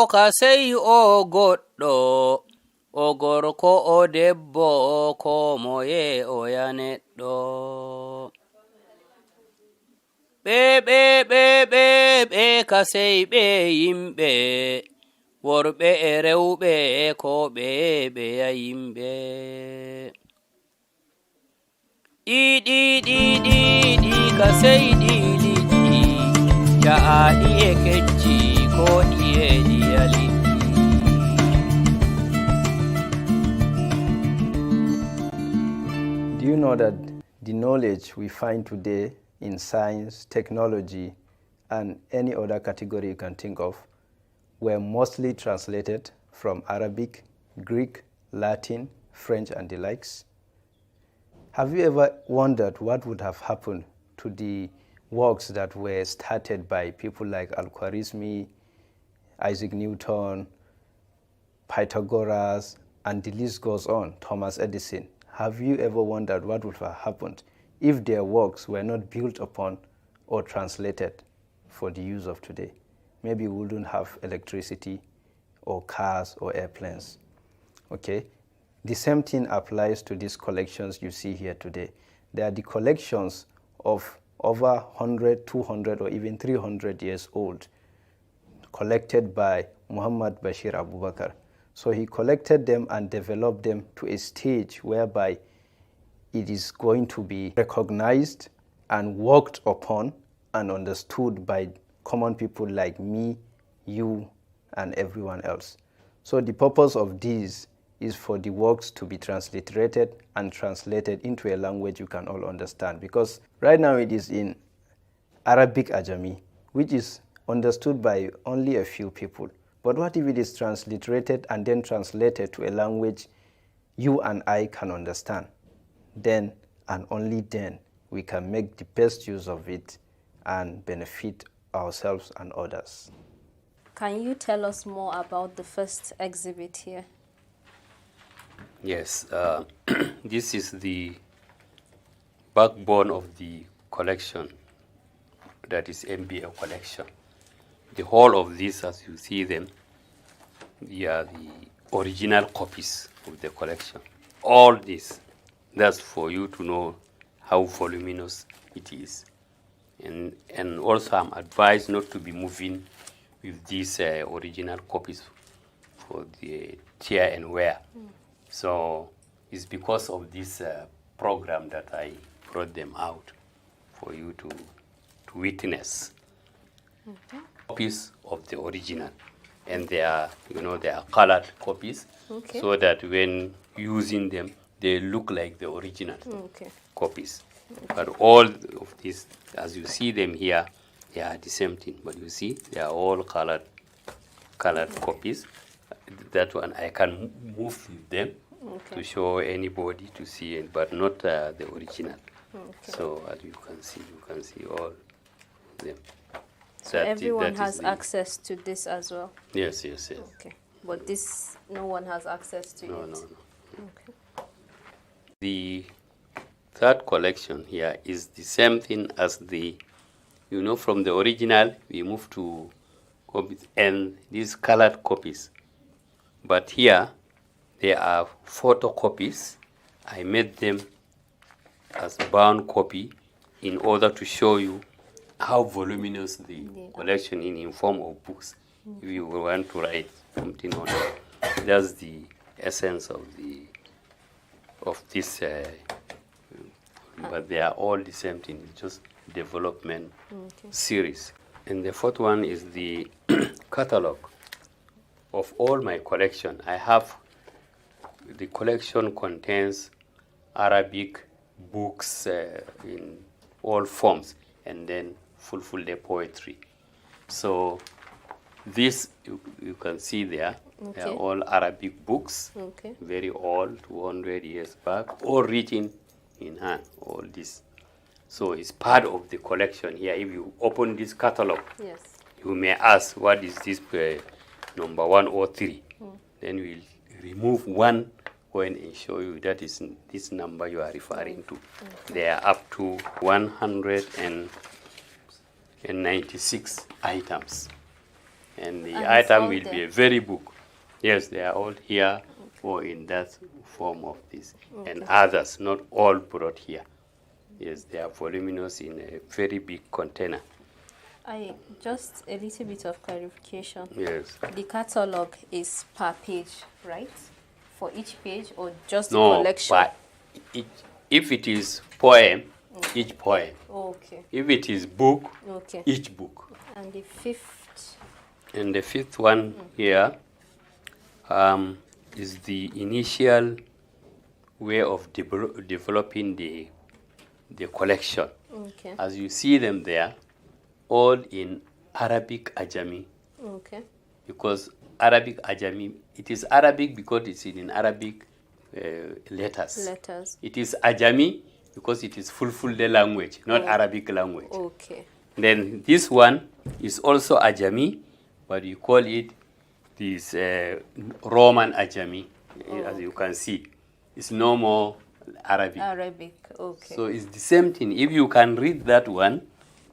ka sey o goɗɗo, o gorko o debbo ko moye o ya neɗɗo. Ɓe ka sey ɓe yimɓe, worɓe e rewɓe ko ɓe ya yimɓe. Ɗi ka sey ɗi ja'aɗi e kecci ko ɗiye ɗiyali. Do you know that the knowledge we find today in science, technology, and any other category you can think of were mostly translated from Arabic, Greek, Latin, French, and the likes? Have you ever wondered what would have happened to the works that were started by people like Al-Khwarizmi, Isaac Newton, Pythagoras, and the list goes on, Thomas Edison? Have you ever wondered what would have happened if their works were not built upon or translated for the use of today? Maybe we wouldn't have electricity or cars or airplanes. Okay? The same thing applies to these collections you see here today. They are the collections of over 100, 200, or even 300 years old, collected by Muhammad Bashir Abubakar. So he collected them and developed them to a stage whereby it is going to be recognized and worked upon and understood by common people like me, you, and everyone else. So the purpose of these is for the works to be transliterated and translated into a language you can all understand. Because right now it is in Arabic Ajami, which is understood by only a few people. But what if it is transliterated and then translated to a language you and I can understand? Then and only then we can make the best use of it and benefit ourselves and others. Can you tell us more about the first exhibit here? Yes, this is the backbone of the collection, that is MBA Collection. The whole of this, as you see them, they are the original copies of the collection. All this, that's for you to know how voluminous it is. And also I'm advised not to be moving with these original copies for the tear and wear. So it's because of this program that I brought them out for you to witness. Copies of the original, and they are, they are colored copies, so that when using them, they look like the original copies. But all of these, as you see them here, they are the same thing. But you see, they are all colored copies. That one I can move with them to show anybody to see it, but not the original. So as you can see all of them. So everyone has access to this as well? Yes. Okay. But this, no one has access to it? No. Okay. The third collection here is the same thing as the, from the original, we move to copies and these colored copies. But here, they are photocopies. I made them as bound copy in order to show you how voluminous the collection in form of books. If you want to write something on it, that's the essence of this. But they are all the same thing. It's just development series. And the fourth one is the catalog of all my collection. I have the collection contains Arabic books in all forms, and then Fulfulde Poetry. So this you can see there. They are all Arabic books, very old, 200 years back, all written in hand, all this. So it's part of the collection here. If you open this catalog, you may ask, what is this number 103? Then we'll remove one point and show you that is this number you are referring to. They are up to 196 items. and the And item will be a very book. Yes, they are all here or in that form of this, and others, not all brought here. Yes, they are voluminous in a very big container. Just a little bit of clarification. Yes. The catalog is per page, right? For each page, or just the No, collection? but if it is poem, each poem. Okay. If it is book, Okay. each book. And the fifth? And the fifth one here is the initial way of developing the collection. Okay. As you see them there, all in Arabic Ajami. Okay. Because Arabic Ajami, it is Arabic because it's in Arabic letters. It is Ajami because it is Fulfulde language, not Arabic language. Okay. Then this one is also Ajami, but you call it this Roman Ajami, as you can see. It's no more Arabic. Arabic, okay. So it's the same thing. If you can read that one,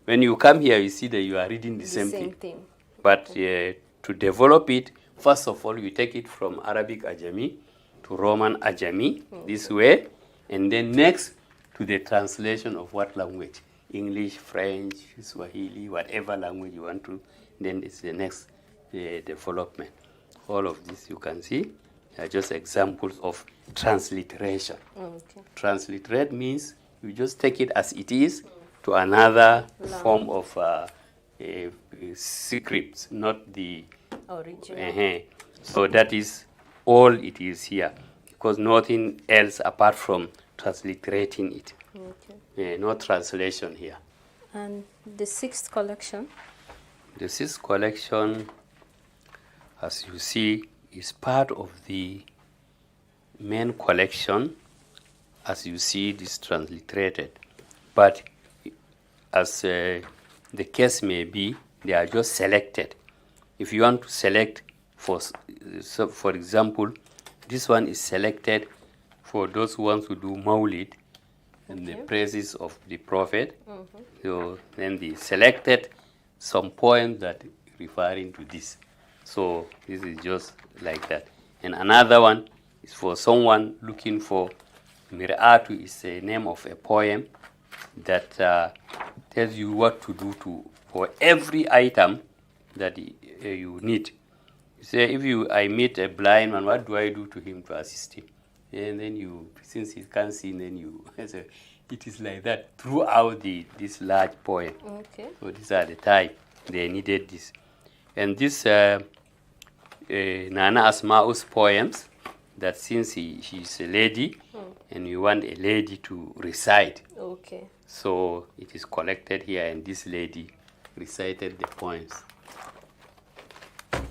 when you come here, you see that you are reading the same thing. But to develop it, first of all, you take it from Arabic Ajami to Roman Ajami, this way, and then next to the translation of what language? English, French, Swahili, whatever language you want to, then it's the next development. All of this you can see are just examples of transliteration. Okay. Transliterate means you just take it as it is to another form of script, not the original. So that is all it is here, because nothing else apart from transliterating it. Okay. No translation here. And the sixth collection? The sixth collection, as you see, is part of the main collection. As you see, it is transliterated. But as the case may be, they are just selected. If you want to select, for example, this one is selected for those who want to do Maulid and the praises of the Prophet. So then they selected some poems that referring to this. So this is just like that. And another one is for someone looking for Mir'atu, is a name of a poem that tells you what to do for every item that you need. You say, if I meet a blind man, what do I do to him to assist him? And then you, since he can't see, then you, so it is like that throughout this large poem. Okay. So these are the type they needed this. And this Nana Asma'u's poems, that since she's a lady, and you want a lady to recite. Okay. So it is collected here, and this lady recited the poems.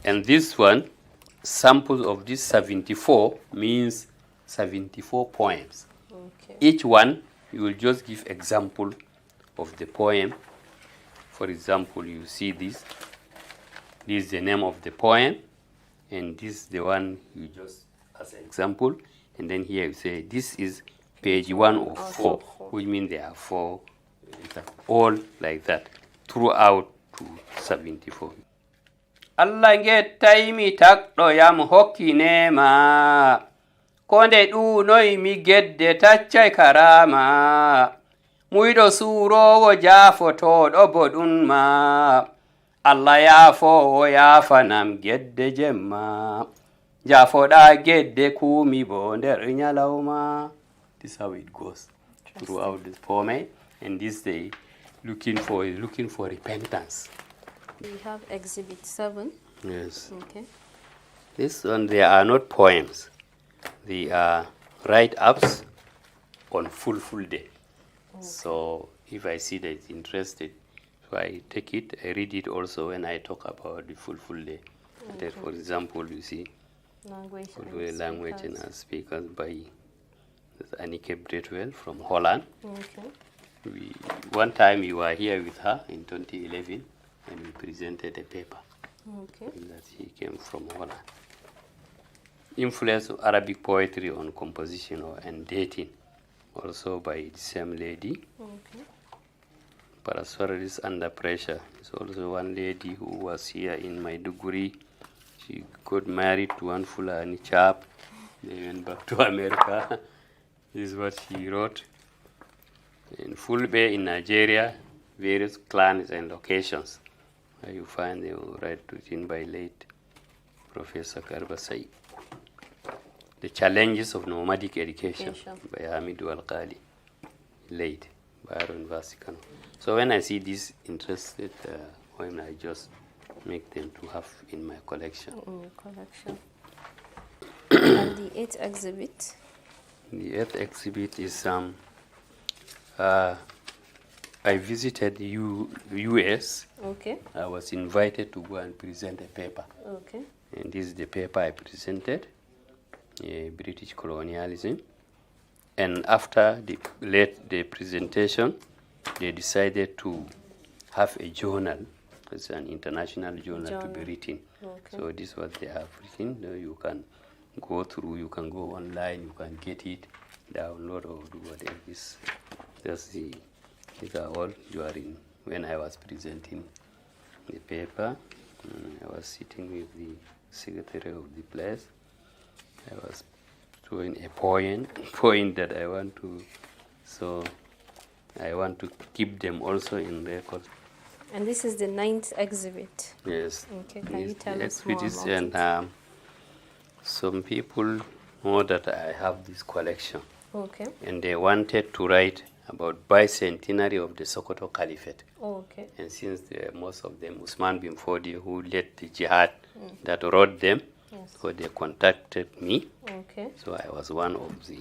And this one, samples of this 74 means 74 poems. Okay. Each one, you will just give example of the poem. For example, you see this. This is the name of the poem, and this is the one you just as an example. And then here you say this is page 104, which means there are 4, all like that throughout to 74. Allah ngettay mi takɗo yam hokki nema konde ɗunoy mi gedde taccay karama muyɗo surowo jaafotoɗo boɗum ma Allah yaafowo yaafanam gedde jemma jaafoɗa gedde kuumi bo nder nyalawma. This is how it goes throughout this poem, and this day looking for repentance. We have Exhibit 7. Yes. Okay. This one, they are not poems. They are write-ups on Fulfulde. Okay. So if I see that it's interested, so I take it, I read it also when I talk about the Fulfulde. Okay. For example, you see, language and speakers by Anneke Bretwell from Holland. Okay. One time you were here with her in 2011, and we presented a paper. Okay. That he came from Holland. Influence of Arabic poetry on composition and dating, also by the same lady. Okay. Parasaurus under pressure. There's also one lady who was here in Maiduguri. She got married to one fulani chap. They went back to America. This is what she wrote. In Fulbe in Nigeria, various clans and locations. Where you find they were written by late Professor Karbasai. The Challenges of Nomadic Education by Hamid Al-Qali, late Byron Vasikano. So when I see these interested poems, I just make them to have in my collection. And the 8th exhibit? The 8th exhibit is I visited US. Okay. I was invited to go and present a paper. Okay. And this is the paper I presented, British colonialism. And after the presentation, they decided to have a journal. It's an international journal to be written. Okay. So this is what they have written. You can go through, you can go online, you can get it, download or do whatever. These are all you are in. When I was presenting the paper, I was sitting with the secretary of the place. I was doing a point that I want to, so I want to keep them also in record. And this is the 9th exhibit. Yes. Okay, can you tell us more about it? And some people know that I have this collection. Okay. And they wanted to write about bicentenary of the Sokoto Caliphate. Okay. And since most of them, Usman bin Fodi, who led the jihad, that wrote them, so they contacted me. Okay. So I was one of the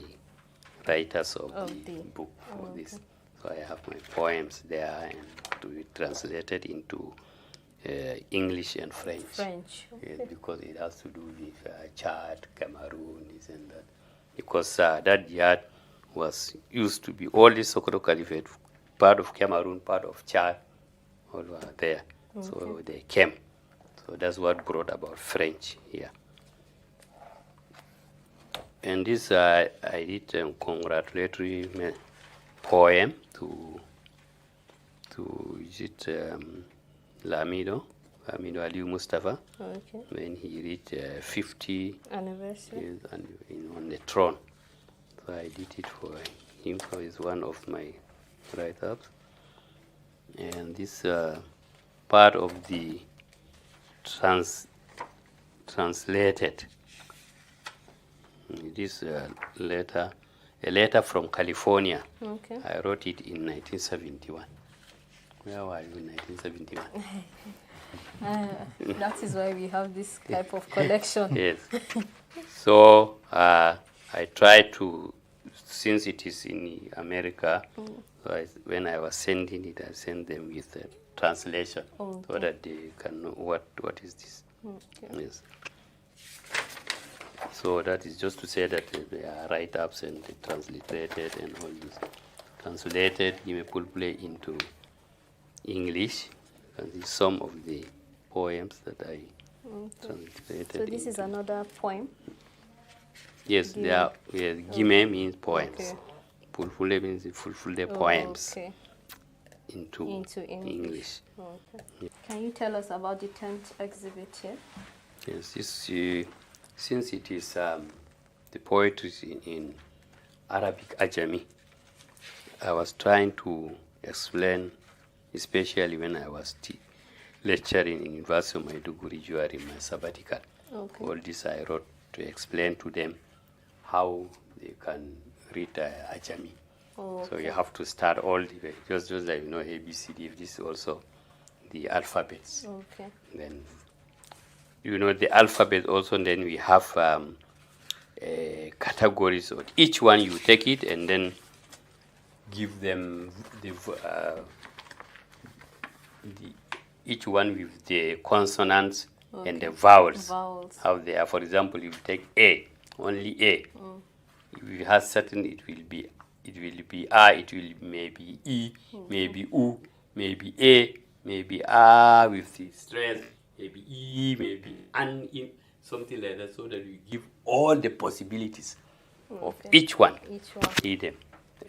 writers of the book for this. So I have my poems there and to be translated into English and French. French. Okay. Yes, because it has to do with Chad, Cameroon, this and that. Because that jihad was used to be all the Sokoto Caliphate, part of Cameroon, part of Chad, all were there. Okay. So they came. So that's what brought about French here. And this, I did a congratulatory poem to Lamido Aliu Mustafa, when he reached 50 anniversary years on the throne. So I did it for him, so he's one of my write-ups. And this part of the translated, this letter, a letter from California. Okay. I wrote it in 1971. Where were you in 1971? That is why we have this type of collection. Yes. So I try to, since it is in America, so when I was sending it, I sent them with a translation so that they can know what is this. Okay. Yes. So that is just to say that they are write-ups and transliterated and all this. Translated, you may play into English, and these some of the poems that I translated. So this is another poem? Yes, they are. Yes, Gime means poems. Okay. Fulfulde means Fulfulde Poems into English. Okay. Yeah. Can you tell us about the 10th exhibit here? Yes, this, since it is the poetry in Arabic Ajami, I was trying to explain, especially when I was lecturing in University of Maiduguri during my sabbatical. Okay. All this I wrote to explain to them how they can read Ajami. Okay. So you have to start all the way, just like ABCD. This is also the alphabets. Okay. Then the alphabet also. And then we have categories. So each one you take it and then give them each one with the consonants and the vowels. How they are. For example, if you take A, only A. If you have certain, it will be A, it will maybe E, maybe U, maybe A, maybe A with the stress, maybe E, maybe An, something like that, so that we give all the possibilities of each one. Each one. See them.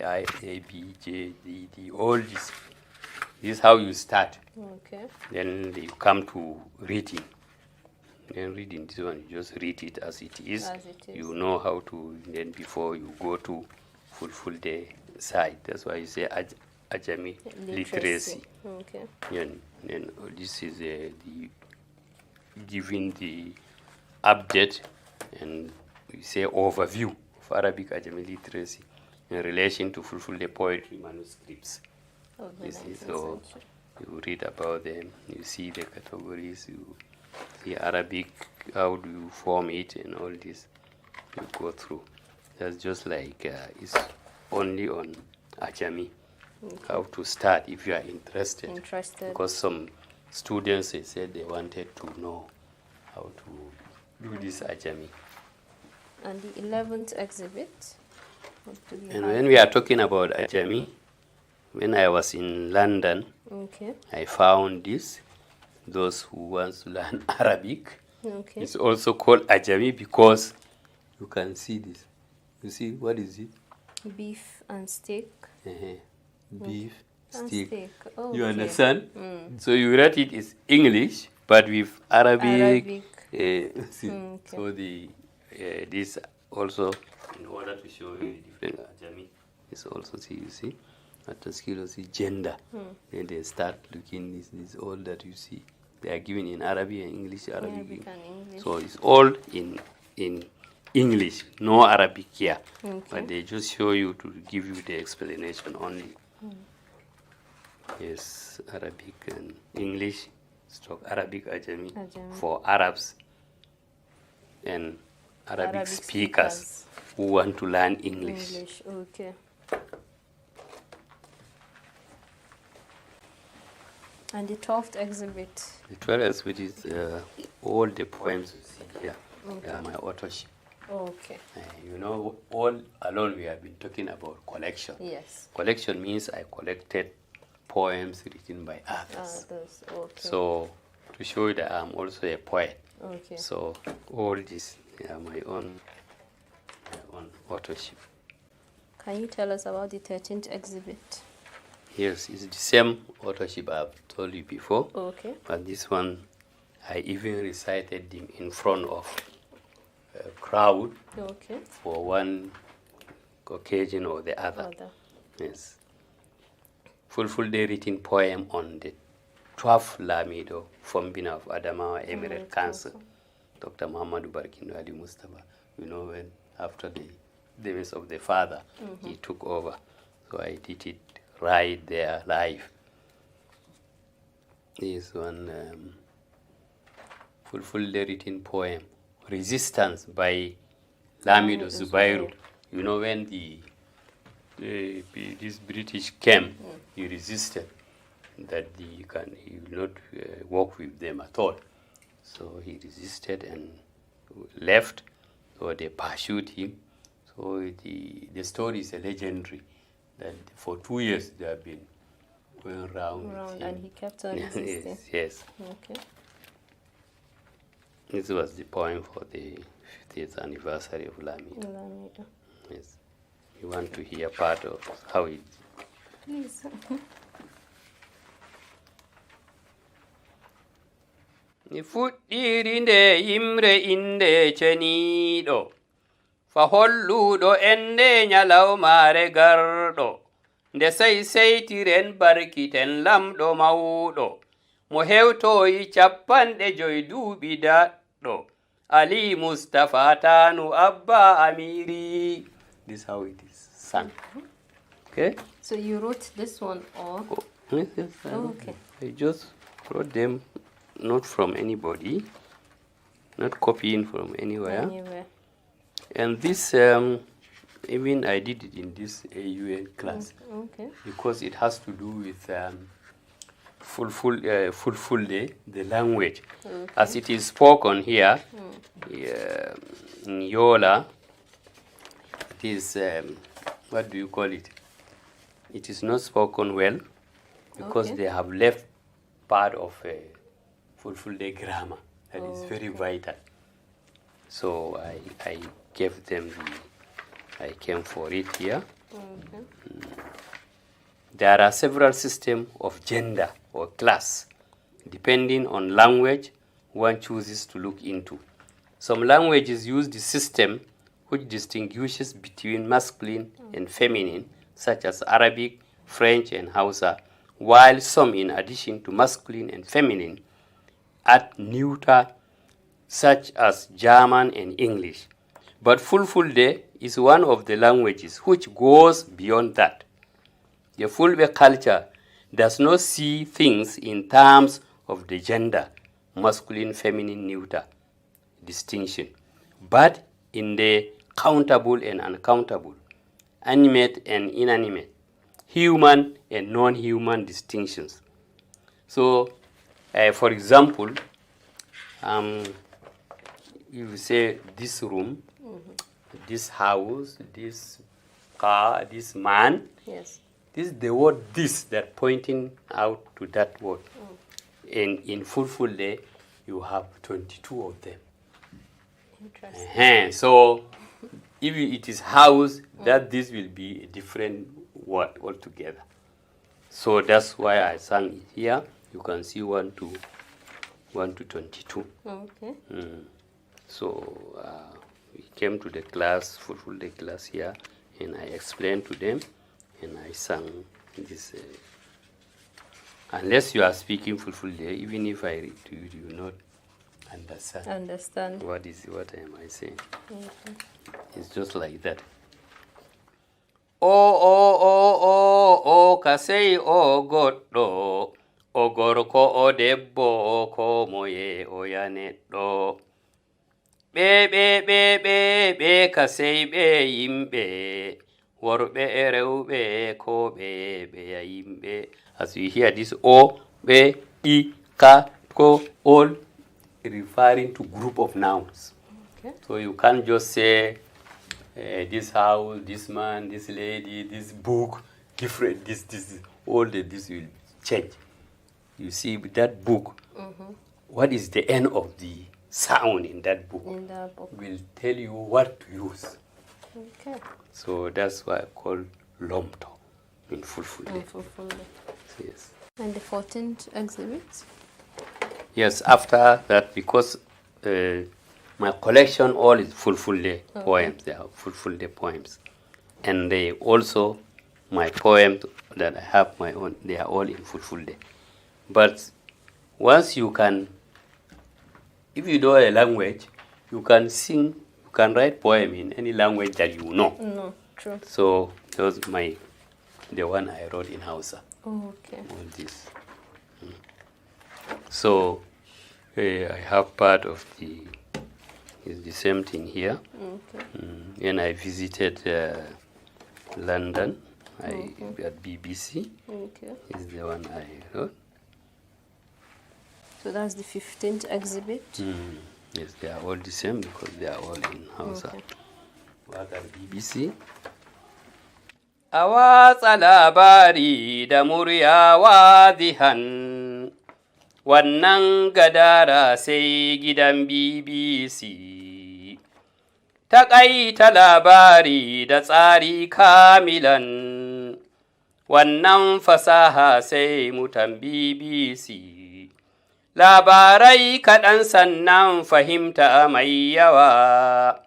I, A, B, J, D, D, all this. This is how you start. Okay. Then you come to reading. Then reading this one, you just read it as it is. As it is. You know how to, then before you go to Fulfulde side. That's why you say Ajami literacy. Okay. Then this is the giving the update, and we say overview of Arabic Ajami literacy in relation to Fulfulde poetry manuscripts. So you read about them, you see the categories, you see Arabic, how do you form it, and all this you go through. That's just like it's only on Ajami. Okay. How to start if you are interested. Because some students, they said they wanted to know how to do this Ajami. And the 11th exhibit? And when we are talking about Ajami, when I was in London, okay, I found this. Those who want to learn Arabic, okay, it's also called Ajami because you can see this. You see, what is it? Beef and steak. Beef, and steak. Oh, You okay. understand? So you write it is English, but with Arabic. Okay. So the this also, in order to show you the different Ajami, is also, see, you see, at the skill of the gender. Then they start looking, this all that you see. They are given in Arabic and English, Arabic and English. So it's all in English, no Arabic here. Okay. But they just show you to give you the explanation only. Yes, Arabic and English, stroke Arabic Ajami for Arabs and Arabic speakers who want to learn English. Okay. And the 12th exhibit? The 12th exhibit is all the poems you see here. They are my authorship. Okay. You know, all along we have been talking about collection. Yes. Collection means I collected poems written by others. Okay. So to show you that I'm also a poet. Okay. So all this, they are my own authorship. Can you tell us about the 13th exhibit? Yes, it's the same authorship I've told you before. Okay. But this one, I even recited them in front of a crowd. Okay. For one occasion or the other. Yes. Fulfulde written poem on the 12th Lamido from Binta of Adamaoua Emirate Council. Dr. Muhammadu Barkindo Ali Mustafa. You know, when after the demise of the father, he took over. So I did it right there, live. This one, Fulfulde written poem, Resistance by Lamido Zubairu. You know, when this British came, he resisted that he will not work with them at all. So he resisted and left. So they pursued him. So the story is a legendary that for 2 years they have been going around and he kept on resisting. Yes. Okay. This was the poem for the 50th anniversary of Lamido. Yes. You want to hear part of how it... Please. Ni fuɗɗiri nde yimre inde ceniiɗo, fa holluɗo ende nyalawmaare garɗo, nde seytiren barkiten lamɗo mawɗo, mo hewtoyi 50 duuɓi daɗɗo, Ali Mustafa Tanu Abba Amiri. This is how it is sung. Okay? So you wrote this one or? Yes, okay. I just wrote them not from anybody, not copying from anywhere. And this, even I did it in this AUN class. Okay. Because it has to do with Fulfulde, the language. Okay. As it is spoken here, in Yola, it is, what do you call it? It is not spoken well because they have left part of Fulfulde grammar that is very vital. So I gave them I came for it here. there are several systems of gender or class, depending on language one chooses to look into. Some languages use the system which distinguishes between masculine and feminine, such as Arabic, French, and Hausa, while some, in addition to masculine and feminine, add neuter, such as German and English. But Fulfulde is one of the languages which goes beyond that. The Fulbe culture does not see things in terms of the gender, masculine, feminine, neuter distinction, but in the countable and uncountable, animate and inanimate, human and non-human distinctions. So, for example, you say this room, this house, this car, this man. Yes. This is the word this that pointing out to that word. And in Fulfulde, you have 22 of them. Interesting. So if it is house, that this will be a different word altogether. So that's why I sang it here. You can see 1 to 22. Okay. So we came to the class, Fulfulde class here, and I explained to them, and I sang this. Unless you are speaking Fulfulde, even if I read to you, you will not understand. What am I saying? It's just like that. O kasei o goddo, o gorko o debbo ko moye o yaneddo. Be kasei be yimbe, worbe e rewbe ko be yimbe. As you hear this o, be, I, ka, ko, all referring to group of nouns. Okay. So you can't just say this house, this man, this lady, this book, different, this, all this will change. You see, with that book, what is the end of the sound in that book? In that book. Will tell you what to use. Okay. So that's why I call Lomto in Fulfulde. In Fulfulde. Yes. And the 14th exhibit? Yes, after that, because my collection all is Fulfulde poems. They are Fulfulde poems. And they also, my poems that I have my own, they are all in Fulfulde. But once you can, if you know a language, you can sing, you can write poem in any language that you know. No, true. So that was the one I wrote in Hausa. Oh, okay. All this. So I have part of it's the same thing here. Okay. And I visited London at BBC. Okay. Is the one I wrote. So that's the 15th exhibit? Yes, they are all the same because they are all in Hausa. Okay. Work at BBC. A watsa labari da murya wadihan, wannan gadara sai gidan BBC. Taƙaita labari da tsari kamilan, wannan fasaha sai mutan BBC. Labarai kaɗan sannan fahimta mai yawa.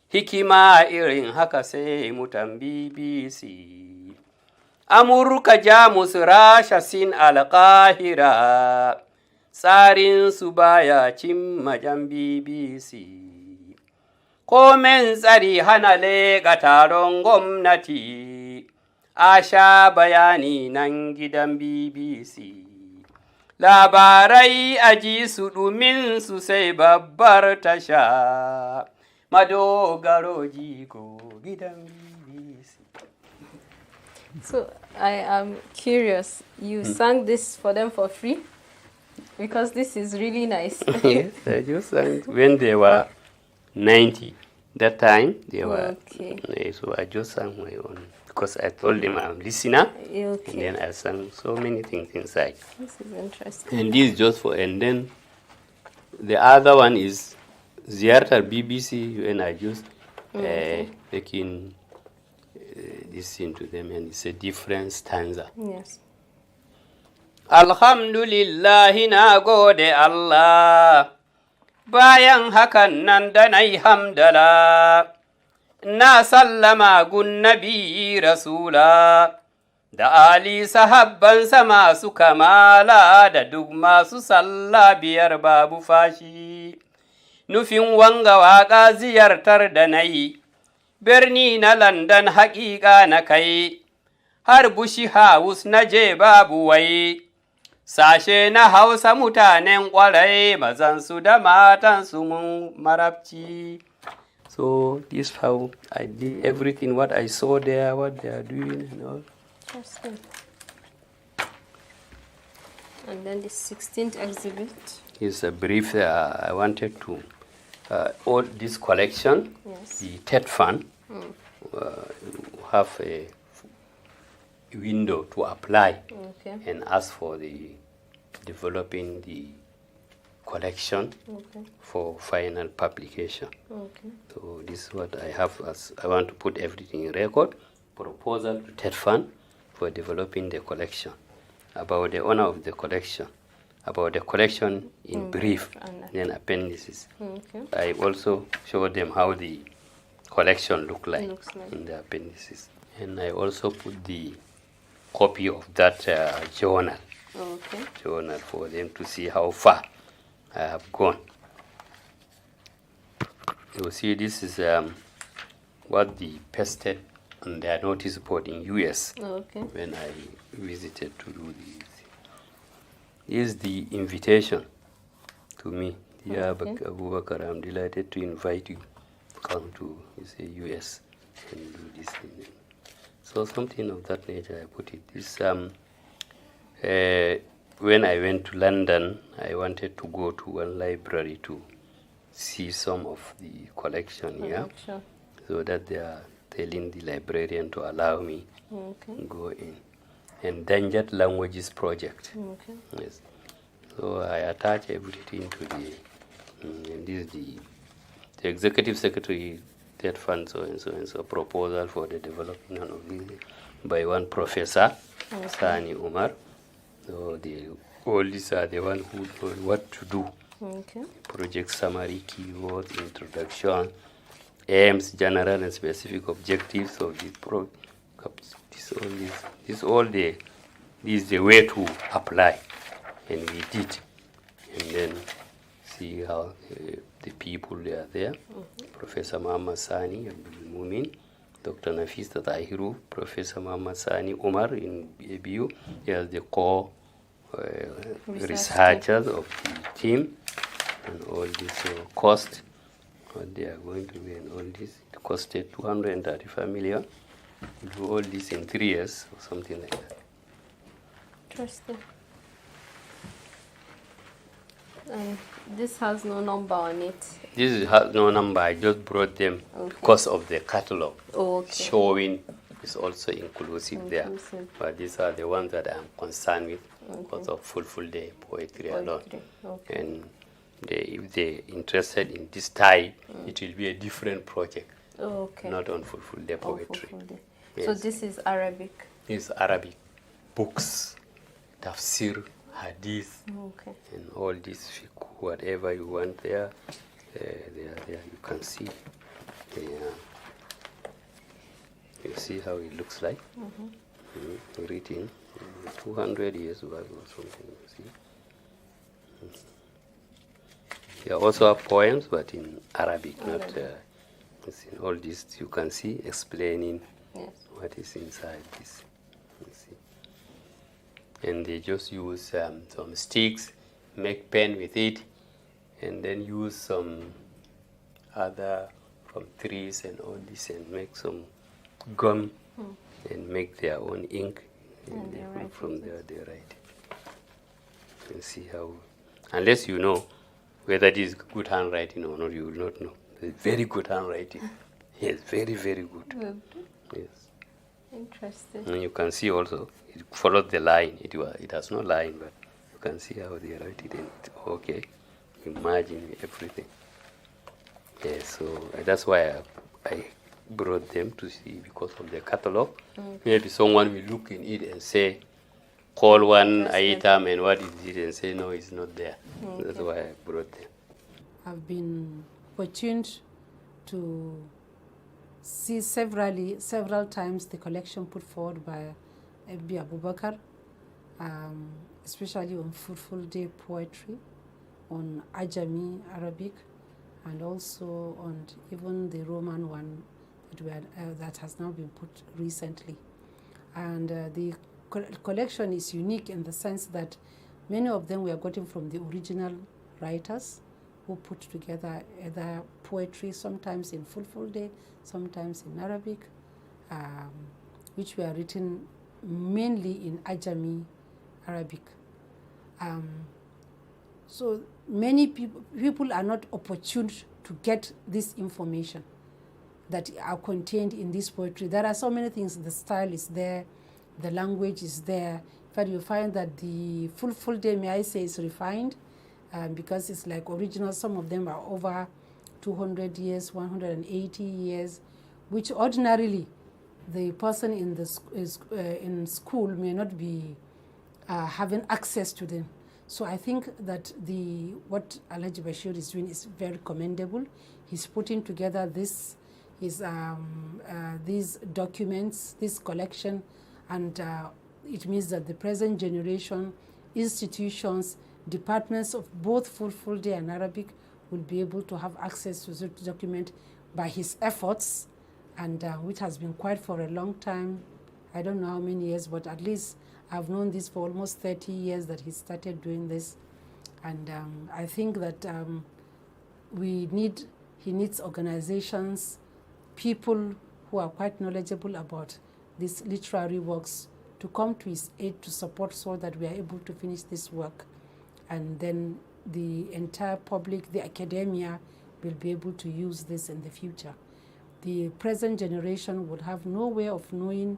Hikima irin haka sai mutan BBC. Amurka, Jamus, Rasha, Sin, Alƙahira, tsarin su baya cimma jan BBC. Komen tsari hana leƙa taron gwamnati, a sha bayani nan gidan BBC. Labarai aji su ɗumin su sai babbar tasha. Madogaro jigo gidan BBC. So I am curious, you sang this for them for free? Because this is really nice. Yes, I just sang when they were 90. That time they were, okay. So I just sang my own because I told them I'm a listener. Okay. And then I sang so many things inside. This is interesting. And this is just for, and then the other one is Ziyartar BBC when I just taking listen to them, and it's a different stanza. Yes. Alhamdulillahi na gode Allah, bayan hakan nan da na yi hamdala, na sallama gun nabi rasula, da ali sahabbansa masu kamala da duk masu sallah biyar babu fashi. Nufin wanga waƙa ziyartar da na yi, birni na London haƙiƙa na kai, har Bushi House na je babu wai, sashe na Hausa mutanen ƙwarai, mazansu da matansu mun marabci. So this is how I did everything, what I saw there, what they are doing and all. Interesting. And then the 16th exhibit. It's a brief, I wanted to, all this collection, Yes. the TED Fund, have a window to apply Okay. and ask for the developing the collection Okay. for final publication. Okay. So this is what I have as I want to put everything in record. Proposal to TED Fund for developing the collection. About the owner of the collection. About the collection in brief, and then appendices. Okay. I also showed them how the collection looks like in the appendices. And I also put the copy of that journal for them to see how far I have gone. You see, this is what they pasted on their notice board in US when I visited to do this. This is the invitation to me. IamAbubakarBash, I'm delighted to invite you to come to US and do this thing. So something of that nature, I put it. This when I went to London, I wanted to go to one library to see some of the collection here, so that they are telling the librarian to allow me to go in. Endangered Languages Project. Yes. So I attach everything to the, and this is the executive secretary TED Fund, so and so and so, proposal for the development of this by one professor, Sani Umar. So all these are the one who know what to do. Project summary, keywords, introduction, aims, general and specific objectives of this program. This is the way to apply, and we did, and then see how the people they are there. Professor Muhammad Sani Abdul Mumin, Dr. Nafisa Tahiru, Professor Muhammad Sani Umar in ABU, they are the core researchers of the team, and all this cost, what they are going to be, and all this, it costed 235 million. Do all this in 3 years or something like that. Interesting. And this has no number on it. This has no number. I just brought them because of the catalog. Showing is also inclusive there. But these are the ones that I'm concerned with because of Fulfulde Poetry alone. And if they're interested in this type, it will be a different project. Not on Fulfulde Poetry. Yes. So this is Arabic? It's Arabic. Books, tafsir, hadith, and all this fiqh, whatever you want there, they are there. You can see. You see how it looks like. Written 200 years ago or something. You see. There also are poems, but in Arabic, not. In all this you can see explaining what is inside this. You see. And they just use some sticks, make pen with it, and then use some other from trees and all this, and make some gum and make their own ink. And they write from there, they write. You can see how, unless you know whether it is good handwriting or not, you will not know. It's very good handwriting. Yes, very, very good. Yes. Interesting. And you can see also, it followed the line. It has no line, but you can see how they write it. And imagine everything. Yes, so that's why I brought them to see because of the catalog. Maybe someone will look in it and say, call one item and what is it, and say, no, it's not there. That's why I brought them. I've been fortunate to see several times the collection put forward by MBA Abubakar, especially on Fulfulde Poetry, on Ajami Arabic, and also on even the Roman one that has now been put recently. And the collection is unique in the sense that many of them were gotten from the original writers who put together either poetry, sometimes in Fulfulde, sometimes in Arabic, which were written mainly in Ajami Arabic. So many people are not opportune to get this information that are contained in this poetry. There are so many things. The style is there, the language is there. In fact, you find that the Fulfulde, may I say, is refined because it's like original. Some of them are over 200 years, 180 years, which ordinarily the person in school may not be having access to them. So I think that what Alhaji Bashir is doing is very commendable. He's putting together these documents, this collection, and it means that the present generation, institutions, departments of both Fulfulde and Arabic will be able to have access to the document by his efforts, and which has been quite for a long time. I don't know how many years, but at least I've known this for almost 30 years that he started doing this. And I think that he needs organizations, people who are quite knowledgeable about these literary works to come to his aid to support so that we are able to finish this work. And then the entire public, the academia, will be able to use this in the future. The present generation would have no way of knowing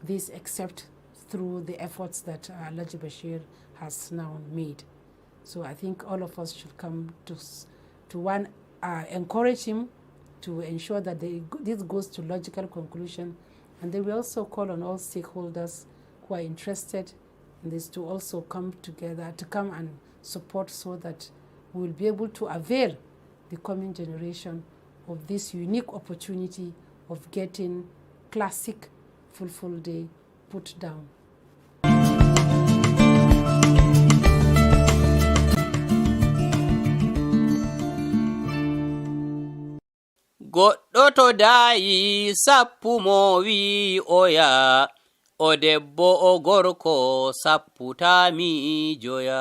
this except through the efforts that Alhaji Bashir has now made. So I think all of us should come to encourage him to ensure that this goes to logical conclusion. And then we also call on all stakeholders who are interested in this to also come together, to come and support so that we will be able to avail the coming generation of this unique opportunity of getting classic Fulfulde put down. Goɗɗo to daayi sappumo wi oya, o debbo o gorko sapputami joya.